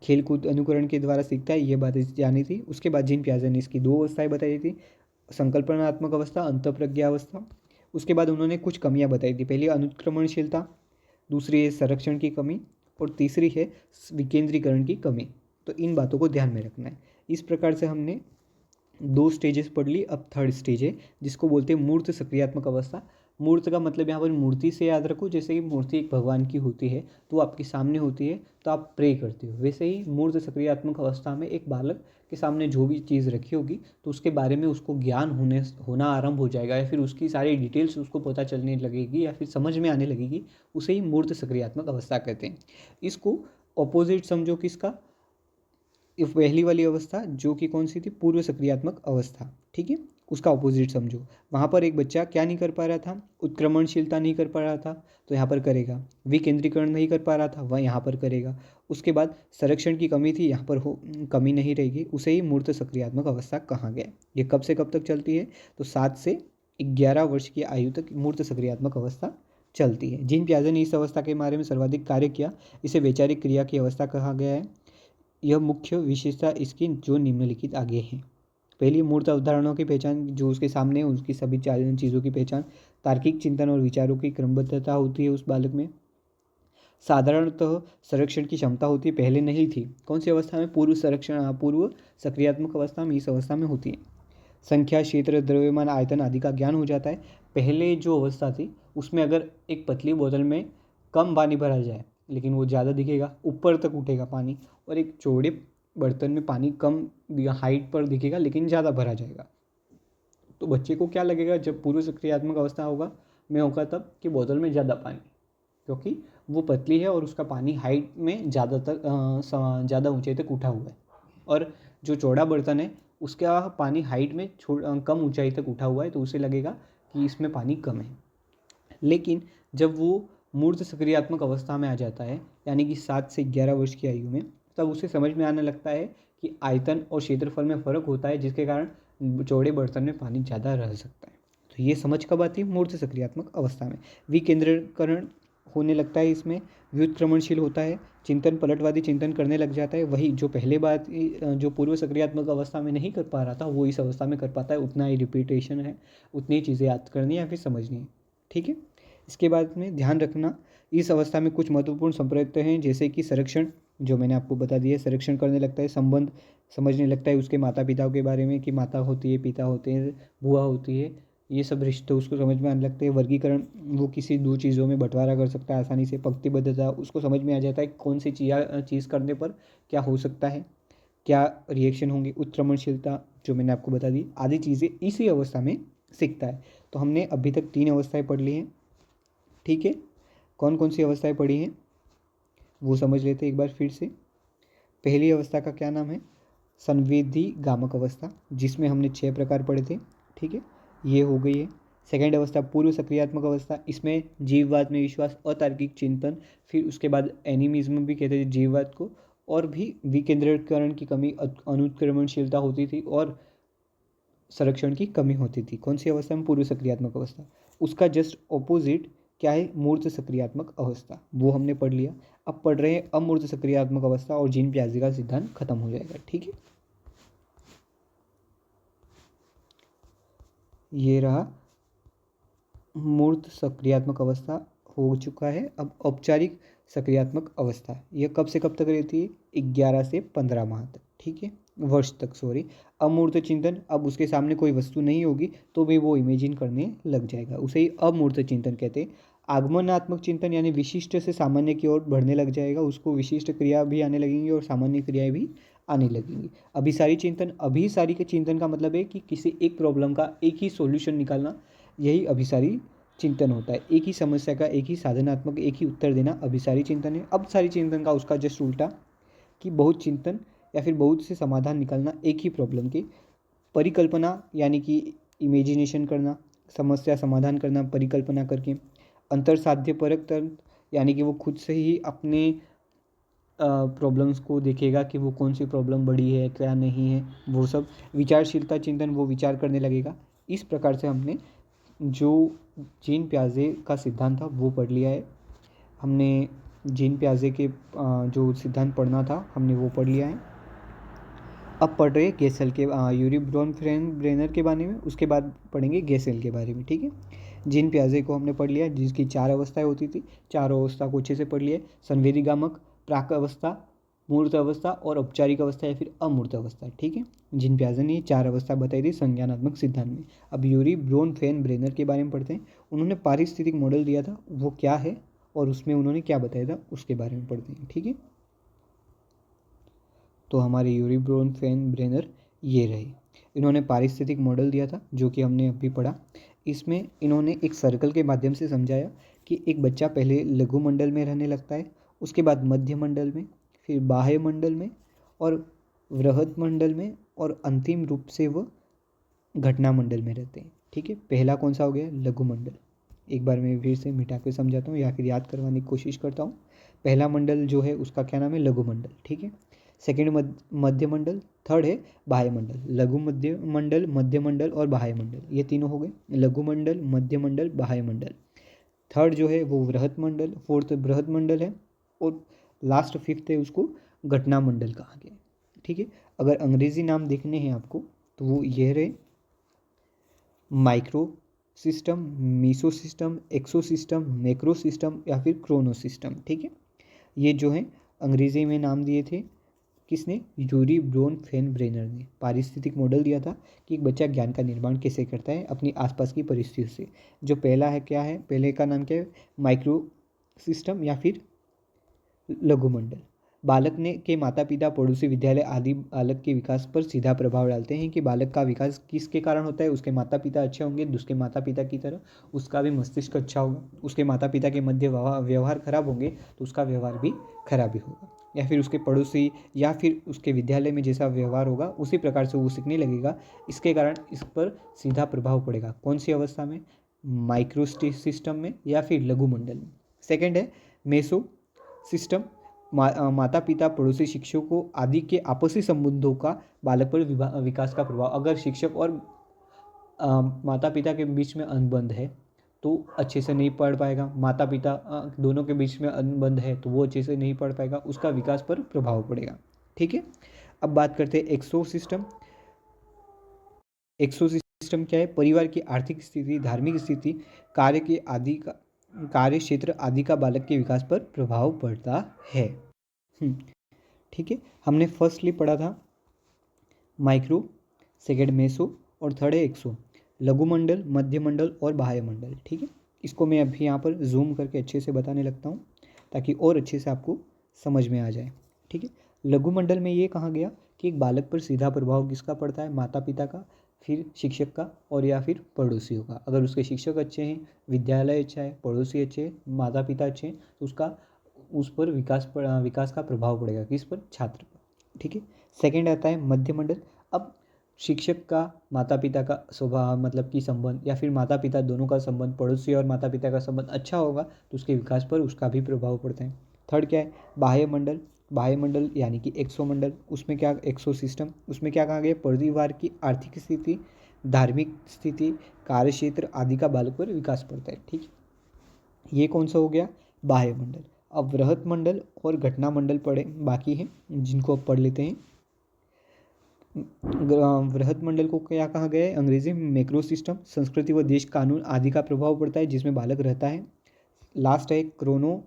खेलकूद अनुकरण के द्वारा सीखता है, ये बातें जानी थी। उसके बाद जीन पियाजे ने इसकी 2 अवस्थाएं बताई थी, संकल्पनात्मक अवस्था, अंतःप्रज्ञा अवस्था। उसके बाद उन्होंने कुछ कमियां बताई थी, पहली अनुक्रमणशीलता, दूसरी है संरक्षण की कमी और तीसरी है विकेंद्रीकरण की कमी। तो इन बातों को ध्यान में रखना है। इस प्रकार से हमने 2 स्टेजेस पढ़ ली। अब थर्ड स्टेज है जिसको बोलते हैं मूर्त सक्रियात्मक अवस्था। मूर्त का मतलब यहाँ पर मूर्ति से याद रखो, जैसे कि मूर्ति एक भगवान की होती है तो आपके सामने होती है तो आप प्रे करते हो, वैसे ही मूर्त सक्रियात्मक अवस्था में एक बालक के सामने जो भी चीज़ रखी होगी तो उसके बारे में उसको ज्ञान होना आरंभ हो जाएगा, या फिर उसकी सारी डिटेल्स उसको पता चलने लगेगी या फिर समझ में आने लगेगी। उसे ही मूर्त सक्रियात्मक अवस्था कहते हैं। इसको ऑपोजिट समझो किसका? पहली वाली अवस्था जो कि कौन सी थी? पूर्व सक्रियात्मक अवस्था। ठीक है, उसका अपोजिट समझो। वहाँ पर एक बच्चा क्या नहीं कर पा रहा था? उत्क्रमणशीलता नहीं कर पा रहा था तो यहाँ पर करेगा। विकेंद्रीकरण नहीं कर पा रहा था वह यहाँ पर करेगा। उसके बाद संरक्षण की कमी थी, यहाँ पर कमी नहीं रहेगी, उसे ही मूर्त सक्रियात्मक अवस्था कहा गया। ये कब से कब तक चलती है? तो 7 से 11 वर्ष की आयु तक मूर्त सक्रियात्मक अवस्था चलती है। जीन पियाजे ने इस अवस्था के बारे में सर्वाधिक कार्य किया। इसे वैचारिक क्रिया की अवस्था कहा गया है। यह मुख्य विशेषता इसकी जो निम्नलिखित आगे हैं। पहली, मूर्त अवधारणाओं की पहचान, जो उसके सामने है उसकी सभी चीज़ों की पहचान। तार्किक चिंतन और विचारों की क्रमबद्धता होती है उस बालक में। साधारणतः संरक्षण की क्षमता होती है, पहले नहीं थी। कौन सी अवस्था में? पूर्व सक्रियात्मक अवस्था में, इस अवस्था में होती है। संख्या, क्षेत्र, द्रव्यमान, आयतन आदि का ज्ञान हो जाता है। पहले जो अवस्था थी उसमें अगर एक पतली बोतल में कम पानी भरा जाए लेकिन वो ज़्यादा दिखेगा, ऊपर तक उठेगा पानी, और एक चौड़े बर्तन में पानी कम हाइट पर दिखेगा लेकिन ज़्यादा भरा जाएगा। तो बच्चे को क्या लगेगा जब पूर्व सक्रियात्मक अवस्था होगा तब कि बोतल में ज़्यादा पानी, क्योंकि वो पतली है और उसका पानी हाइट में ज़्यादा ऊंचाई तक उठा हुआ है, और जो चौड़ा बर्तन है उसका पानी हाइट में कम ऊंचाई तक उठा हुआ है, तो उसे लगेगा कि इसमें पानी कम है। लेकिन जब वो मूर्त सक्रियात्मक अवस्था में आ जाता है, यानी कि 7 से 11 वर्ष की आयु में, तब उसे समझ में आने लगता है कि आयतन और क्षेत्रफल में फ़र्क होता है, जिसके कारण चौड़े बर्तन में पानी ज़्यादा रह सकता है। तो ये समझ कब आती है? मूर्त सक्रियात्मक अवस्था में। विकेंद्रीकरण होने लगता है, इसमें व्युत्क्रमणशील होता है, चिंतन पलटवादी चिंतन करने लग जाता है। वही जो पहले बात जो पूर्व सक्रियात्मक अवस्था में नहीं कर पा रहा था, वो इस अवस्था में कर पाता है। उतना ही रिपीटेशन है, उतनी चीज़ें याद करनी या फिर समझनी है। ठीक है। इसके बाद में ध्यान रखना, इस अवस्था में कुछ महत्वपूर्ण संप्रयुक्त हैं, जैसे कि संरक्षण, जो मैंने आपको बता दिया, संरक्षण करने लगता है, संबंध समझने लगता है उसके माता पिताओं के बारे में, कि माता होती है, पिता होते हैं, बुआ होती है, ये सब रिश्ते उसको समझ में आने लगते हैं। वर्गीकरण, वो किसी दो चीज़ों में बंटवारा कर सकता है आसानी से। पंक्तिबद्धता, उसको समझ में आ जाता है कौन सी चीज़ करने पर क्या हो सकता है, क्या रिएक्शन होंगे। उत्क्रमणशीलता, जो मैंने आपको बता दी, आदि चीज़ें इसी अवस्था में सीखता है। तो हमने अभी तक 3 अवस्थाएं पढ़ ली हैं। ठीक है, कौन कौन सी अवस्थाएं पढ़ी हैं वो समझ लेते हैं एक बार फिर से। पहली अवस्था का क्या नाम है? संवेदी गामक अवस्था, जिसमें हमने 6 प्रकार पढ़े थे। ठीक है, ये हो गई है। सेकेंड अवस्था पूर्व सक्रियात्मक अवस्था, इसमें जीववाद में विश्वास, अतार्किक चिंतन, फिर उसके बाद एनिमिज्म भी कहते थे जीववाद को, और भी विकेंद्रीकरण की कमी, अनुत्क्रमणशीलता होती थी, और संरक्षण की कमी होती थी। कौन सी अवस्था में? पूर्व सक्रियात्मक अवस्था। उसका जस्ट ऑपोजिट क्या है? मूर्त सक्रियात्मक अवस्था, वो हमने पढ़ लिया। अब पढ़ रहे हैं अमूर्त सक्रियात्मक अवस्था, और जीन पियाजे का सिद्धांत खत्म हो जाएगा। ठीक है, ये रहा मूर्त सक्रियात्मक अवस्था हो चुका है। अब औपचारिक सक्रियात्मक अवस्था, यह कब से कब तक रहती है? 11 से 15 माह तक। ठीक है, वर्ष तक, सॉरी। अमूर्त चिंतन, अब उसके सामने कोई वस्तु नहीं होगी तो भी वो इमेजिन करने लग जाएगा, उसे ही अमूर्त चिंतन कहते हैं। आगमनात्मक चिंतन, यानी विशिष्ट से सामान्य की ओर बढ़ने लग जाएगा, उसको विशिष्ट क्रिया भी आने लगेंगी और सामान्य क्रियाएं भी आने लगेंगी। अभिसारी चिंतन, अभिसारी के चिंतन का मतलब है कि किसी एक प्रॉब्लम का एक ही सॉल्यूशन निकालना, यही अभिसारी चिंतन होता है। एक ही समस्या का एक ही साधनात्मक, एक ही उत्तर देना अभिसारी चिंतन है। अब सारी चिंतन का उसका जस्ट उल्टा, कि बहुत चिंतन या फिर बहुत से समाधान निकालना एक ही प्रॉब्लम के। परिकल्पना, यानी कि इमेजिनेशन करना, समस्या समाधान करना परिकल्पना करके। अंतर साध्य परक तंत्र, यानी कि वो खुद से ही अपने प्रॉब्लम्स को देखेगा कि वो कौन सी प्रॉब्लम बड़ी है, क्या नहीं है, वो सब। विचारशीलता चिंतन, वो विचार करने लगेगा। इस प्रकार से हमने जो जीन पियाजे का सिद्धांत था वो पढ़ लिया है। हमने जीन पियाजे के जो सिद्धांत पढ़ना था हमने वो पढ़ लिया है। अब पढ़ रहे गेसेल के, यूरी ब्रोन ब्रेनर के बारे में, उसके बाद पढ़ेंगे गेसेल के बारे में। ठीक है, जीन पियाजे को हमने पढ़ लिया, जिसकी 4 अवस्थाएं होती थी। चारों अवस्था को अच्छे से पढ़ लिया। संवेदी गामक, प्राक अवस्था, मूर्त अवस्था और औपचारिक अवस्था या फिर अमूर्त अवस्था। ठीक है, जीन पियाजे ने 4 अवस्था बताई थी संज्ञानात्मक सिद्धांत में। अब यूरी ब्रोन ब्रेनर के बारे में पढ़ते हैं। उन्होंने पारिस्थितिक मॉडल दिया था, वो क्या है और उसमें उन्होंने क्या बताया था उसके बारे में पढ़ते हैं। ठीक है, तो हमारे यूरी ब्रोन ब्रेनर ये रहे। इन्होंने पारिस्थितिक मॉडल दिया था जो कि हमने अभी पढ़ा। इसमें इन्होंने एक सर्कल के माध्यम से समझाया कि एक बच्चा पहले लघु मंडल में रहने लगता है, उसके बाद मध्य मंडल में, फिर बाह्य मंडल में और वृहद मंडल में, और अंतिम रूप से वह घटना मंडल में रहते हैं। ठीक है, पहला कौन सा हो गया? लघु मंडल। एक बार मैं फिर से मिटा के समझाता हूँ या फिर याद करवाने की कोशिश करता हूँ। पहला मंडल जो है उसका क्या नाम है? लघु मंडल। ठीक है, सेकेंड मध्य मंडल, थर्ड है बाह्य मंडल। लघु मध्य मंडल और बाह्य मंडल, ये तीनों हो गए। लघु मंडल, मध्य मंडल, बाह्य मंडल। थर्ड जो है वो वृहत मंडल, फोर्थ बृहद मंडल है, और लास्ट फिफ्थ है उसको घटना मंडल कहा गया। ठीक है, अगर अंग्रेजी नाम देखने हैं आपको तो वो ये रहे: माइक्रो सिस्टम, मीसो सिस्टम, एक्सो सिस्टम, मैक्रो सिस्टम या फिर क्रोनो सिस्टम। ठीक है, ये जो है अंग्रेजी में नाम दिए थे किसने? यूरी ब्रोन ब्रेनर ने। पारिस्थितिक मॉडल दिया था कि एक बच्चा ज्ञान का निर्माण कैसे करता है अपनी आसपास की परिस्थितियों से। जो पहला है क्या है? पहले का नाम क्या है? माइक्रो सिस्टम या फिर लघु मंडल। बालक ने के माता पिता, पड़ोसी, विद्यालय आदि बालक के विकास पर सीधा प्रभाव डालते हैं कि बालक का विकास किसके कारण होता है। उसके माता पिता अच्छे होंगे, उसके माता पिता की तरह उसका भी मस्तिष्क अच्छा होगा। उसके माता पिता के मध्य व्यवहार खराब होंगे तो उसका व्यवहार भी खराब ही होगा। या फिर उसके पड़ोसी या फिर उसके विद्यालय में जैसा व्यवहार होगा उसी प्रकार से वो सीखने लगेगा। इसके कारण इस पर सीधा प्रभाव पड़ेगा। कौन सी अवस्था में? माइक्रो सिस्टम में या फिर लघु मंडल में। सेकेंड है मेसो सिस्टम। माता पिता, पड़ोसी, शिक्षकों आदि के आपसी संबंधों का बालक पर विकास का प्रभाव। अगर शिक्षक और माता पिता के बीच में अनुबंध है तो अच्छे से नहीं पढ़ पाएगा। माता पिता दोनों के बीच में अनुबंध है तो वो अच्छे से नहीं पढ़ पाएगा, उसका विकास पर प्रभाव पड़ेगा। ठीक है, अब बात करते हैं एक्सो सिस्टम। एक्सो सिस्टम क्या है? परिवार की आर्थिक स्थिति, धार्मिक स्थिति, कार्य क्षेत्र आदि का बालक के विकास पर प्रभाव पड़ता है। ठीक है, हमने फर्स्टली पढ़ा था माइक्रो, सेकेंड मेसो और थर्ड है एक्सो। लघु मंडल, मध्य मंडल और बाह्य मंडल। ठीक है, इसको मैं अभी यहाँ पर जूम करके अच्छे से बताने लगता हूँ ताकि और अच्छे से आपको समझ में आ जाए। ठीक है, लघु मंडल में ये कहा गया कि एक बालक पर सीधा प्रभाव किसका पड़ता है? माता पिता का, फिर शिक्षक का और या फिर पड़ोसियों का। अगर उसके शिक्षक अच्छे हैं, विद्यालय अच्छा है, पड़ोसी अच्छे हैं, माता पिता अच्छे हैं तो उसका उस पर विकास का प्रभाव पड़ेगा। किस पर? छात्र पर। ठीक है, सेकेंड आता है मध्य मंडल। अब शिक्षक का माता पिता का स्वभाव मतलब कि संबंध या फिर माता पिता दोनों का संबंध, पड़ोसी और माता पिता का संबंध अच्छा होगा तो उसके विकास पर उसका भी प्रभाव पड़ता है। थर्ड क्या है? बाह्य मंडल। बाह्य मंडल यानी कि एक्सो मंडल। उसमें क्या? एक्सो सिस्टम। उसमें क्या कहा गया? परिवार की आर्थिक स्थिति, धार्मिक स्थिति, कार्य क्षेत्र आदि का बालक पर विकास पड़ता है। ठीक है, ये कौन सा हो गया? बाह्य मंडल। अब वृहत मंडल और घटना मंडल पढ़े बाकी हैं जिनको अब पढ़ लेते हैं। वृहत मंडल को क्या कहा गया है? अंग्रेजी में मैक्रो सिस्टम। संस्कृति व देश कानून आदि का प्रभाव पड़ता है जिसमें बालक रहता है। लास्ट है क्रोनो,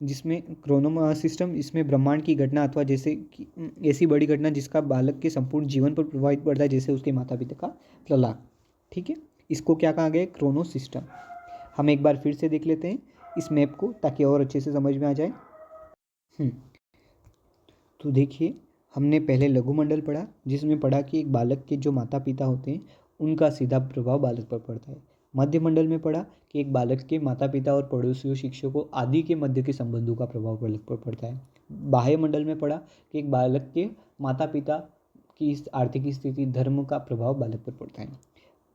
जिसमें क्रोनो सिस्टम, इसमें ब्रह्मांड की घटना अथवा जैसे कि ऐसी बड़ी घटना जिसका बालक के संपूर्ण जीवन पर प्रभावित पड़ता है, जैसे उसके माता पिता का तलाक। ठीक है, इसको क्या कहा गया है? Chrono system. हम एक बार फिर से देख लेते हैं इस मैप को ताकि और अच्छे से समझ में आ जाए। तो देखिए, हमने पहले लघु मंडल पढ़ा जिसमें पढ़ा कि एक बालक के जो माता पिता होते हैं उनका सीधा प्रभाव बालक पर पड़ता है। मध्य मंडल में पढ़ा कि एक बालक के माता पिता और पड़ोसियों, शिक्षकों आदि के मध्य के संबंधों का प्रभाव बालक पर पड़ता है। बाह्य मंडल में पढ़ा कि एक बालक के माता पिता की आर्थिक स्थिति, धर्म का प्रभाव बालक पर पड़ता है।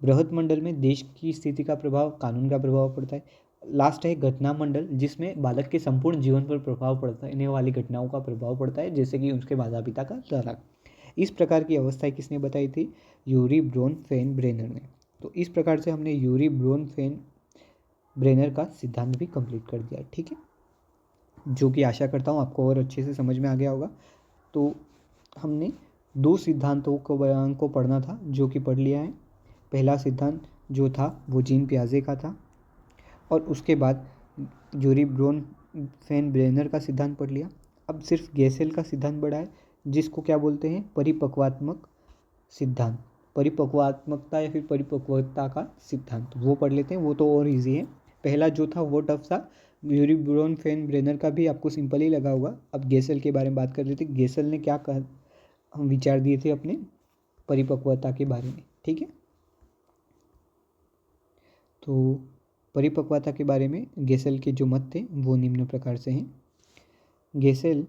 बृहत मंडल में देश की स्थिति का प्रभाव, कानून का प्रभाव पड़ता है। लास्ट है घटना मंडल जिसमें बालक के संपूर्ण जीवन पर प्रभाव पड़ने वाली घटनाओं का प्रभाव पड़ता है, जैसे कि उसके माता पिता का तलाक। इस प्रकार की अवस्थाएं किसने बताई थी? यूरी ब्रोन-फेन-ब्रेनर ने। तो इस प्रकार से हमने यूरी ब्रोन-फेन-ब्रेनर का सिद्धांत भी कंप्लीट कर दिया। ठीक है, जो कि आशा करता हूँ आपको और अच्छे से समझ में आ गया होगा। तो हमने दो सिद्धांतों को पढ़ना था जो कि पढ़ लिया है। पहला सिद्धांत जो था वो जीन पियाजे का था और उसके बाद यूरी ब्रोन-फेन-ब्रेनर का सिद्धांत पढ़ लिया। अब सिर्फ गेसेल का सिद्धांत पढ़ा है जिसको क्या बोलते हैं? परिपक्वात्मक सिद्धांत। परिपक्वात्मकता या फिर परिपक्वता का सिद्धांत वो पढ़ लेते हैं, वो तो और इजी है। पहला जो था वो टफ था। यूरी ब्रोन-फेन-ब्रेनर का भी आपको सिंपल ही लगा होगा। अब गेसेल के बारे में बात कर रहे थे। गेसेल ने क्या विचार दिए थे अपने परिपक्वता के बारे में। ठीक है, तो परिपक्वता के बारे में गेसेल के जो मत थे वो निम्न प्रकार से हैं। गेसेल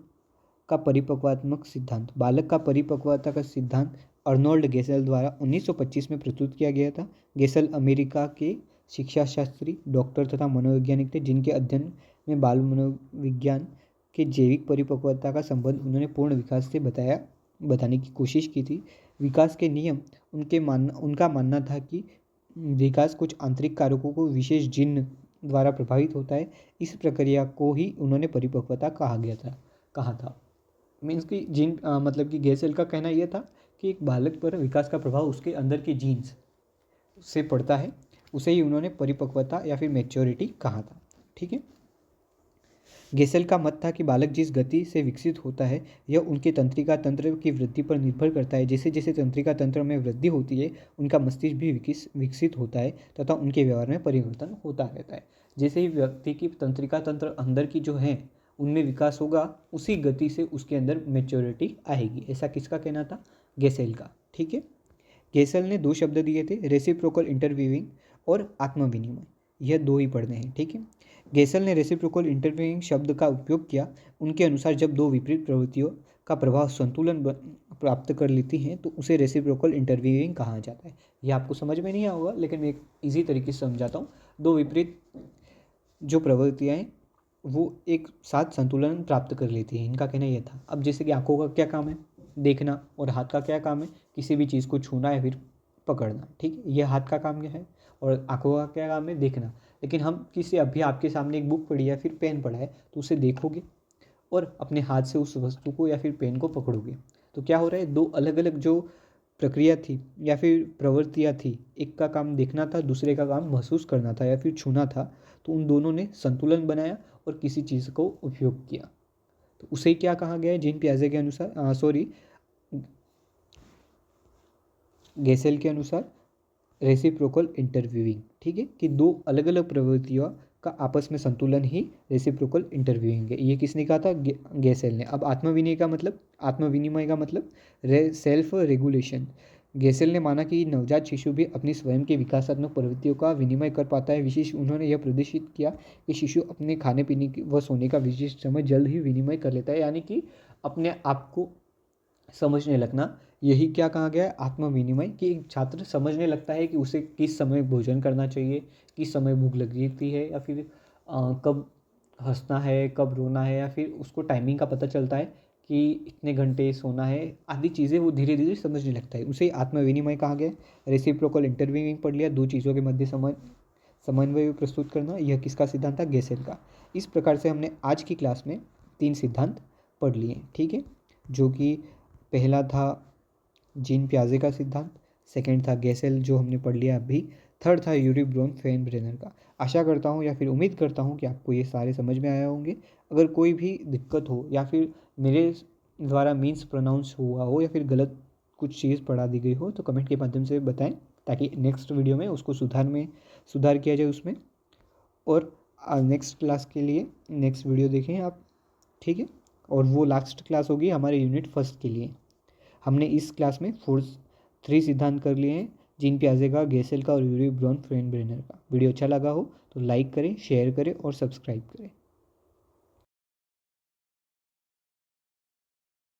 का परिपक्वात्मक सिद्धांत। बालक का परिपक्वता का सिद्धांत अर्नोल्ड गेसेल द्वारा 1925 में प्रस्तुत किया गया था। गेसेल अमेरिका के शिक्षाशास्त्री, डॉक्टर तथा मनोवैज्ञानिक थे जिनके अध्ययन में बाल मनोविज्ञान के जैविक परिपक्वता का संबंध उन्होंने पूर्ण विकास से बताने की कोशिश की थी। विकास के नियम उनका मानना था कि विकास कुछ आंतरिक कारकों को विशेष जीन द्वारा प्रभावित होता है। इस प्रक्रिया को ही उन्होंने परिपक्वता कहा था। मीन्स कि मतलब कि गेसेल का कहना यह था कि एक बालक पर विकास का प्रभाव उसके अंदर के जीन्स से पड़ता है, उसे ही उन्होंने परिपक्वता या फिर मैच्योरिटी कहा था। ठीक है, गेसेल का मत था कि बालक जिस गति से विकसित होता है यह उनके तंत्रिका तंत्र की वृद्धि पर निर्भर करता है। जैसे जैसे तंत्रिका तंत्र में वृद्धि होती है उनका मस्तिष्क भी विकसित होता है तथा उनके व्यवहार में परिवर्तन होता रहता है। जैसे ही व्यक्ति की तंत्रिका तंत्र अंदर की जो है उनमें विकास होगा उसी गति से उसके अंदर मैच्योरिटी आएगी। ऐसा किसका कहना था? गेसेल का। ठीक है। गेसेल ने 2 शब्द दिए थे, रेसिप्रोकल इंटरव्यूइंग और आत्म विनिमय। यह 2 ही पढ़ने हैं। ठीक है। गेसेल ने रेसिप्रोकल इंटरव्यूइंग शब्द का उपयोग किया। उनके अनुसार जब 2 विपरीत प्रवृत्तियों का प्रभाव संतुलन प्राप्त कर लेती हैं तो उसे रेसिप्रोकल इंटरव्यूइंग कहा जाता है। यह आपको समझ में नहीं आया होगा, लेकिन मैं एक ईजी तरीके से समझाता हूँ। 2 विपरीत जो प्रवृत्तियाँ हैं वो एक साथ संतुलन प्राप्त कर लेती हैं, इनका कहना यह था। अब जैसे कि आंखों का क्या काम है? देखना। और हाथ का क्या काम है? किसी भी चीज़ को छूना या फिर पकड़ना। ठीक है। यह हाथ का काम क्या है और आंखों का क्या काम है? देखना। लेकिन हम किसी अभी आपके सामने एक बुक पड़ी है या फिर पेन पड़ा है तो उसे देखोगे और अपने हाथ से उस वस्तु को या फिर पेन को पकड़ोगे। तो क्या हो रहा है? 2 अलग अलग जो प्रक्रिया थी या फिर प्रवृत्तियाँ थी, एक का काम देखना था, दूसरे का काम महसूस करना था या फिर छूना था। तो उन दोनों ने संतुलन बनाया और किसी चीज़ को उपयोग किया। तो उसे क्या कहा गया है जीन पियाजे के अनुसार? गेसेल के अनुसार रेसिप्रोकल इंटरव्यूइंग। ठीक है, कि 2 अलग अलग प्रवृत्तियों का आपस में संतुलन ही रेसिप्रोकल इंटरव्यूइंग है। ये किसने कहा था? गेसेल ने। अब आत्मविनिमय का मतलब सेल्फ रेगुलेशन। गेसेल ने माना कि नवजात शिशु भी अपनी स्वयं के विकासात्मक प्रवृत्तियों का विनिमय कर पाता है। विशेष उन्होंने यह प्रदर्शित किया कि शिशु अपने खाने पीने व सोने का विशिष्ट समय जल्द ही विनिमय कर लेता है, यानी कि अपने आप को समझने लगना। यही क्या कहा गया है? आत्म विनिमय। कि एक छात्र समझने लगता है कि उसे किस समय भोजन करना चाहिए, किस समय भूख लगती है, या फिर कब हंसना है, कब रोना है, या फिर उसको टाइमिंग का पता चलता है कि इतने घंटे सोना है, आदि चीज़ें वो धीरे धीरे समझने लगता है। उसे आत्म विनिमय कहा गया है। रेसिप्रोकल इंटरव्यूइंग पढ़ लिया, 2 चीज़ों के मध्य समन्वय प्रस्तुत करना। यह किसका सिद्धांत था? गेसेल का। इस प्रकार से हमने आज की क्लास में 3 सिद्धांत पढ़ लिए। ठीक है, जो कि पहला था जीन पियाजे का सिद्धांत, सेकंड था गेसेल जो हमने पढ़ लिया अभी, थर्ड था यूरी ब्रोन फेनब्रेनर का। आशा करता हूँ या फिर उम्मीद करता हूँ कि आपको ये सारे समझ में आए होंगे। अगर कोई भी दिक्कत हो या फिर मेरे द्वारा मीन्स प्रोनाउंस हुआ हो या फिर गलत कुछ चीज़ पढ़ा दी गई हो तो कमेंट के माध्यम से बताएं, ताकि नेक्स्ट वीडियो में उसको सुधार किया जाए उसमें। और नेक्स्ट क्लास के लिए नेक्स्ट वीडियो देखें आप। ठीक है, और वो लास्ट क्लास होगी हमारे यूनिट फर्स्ट के लिए। हमने इस क्लास में 3 सिद्धांत कर लिए हैं, जीन पियाजे का, गेसेल का और यूरी ब्रोन फेनब्रेनर का। वीडियो अच्छा लगा हो तो लाइक करें, शेयर करें और सब्सक्राइब करें।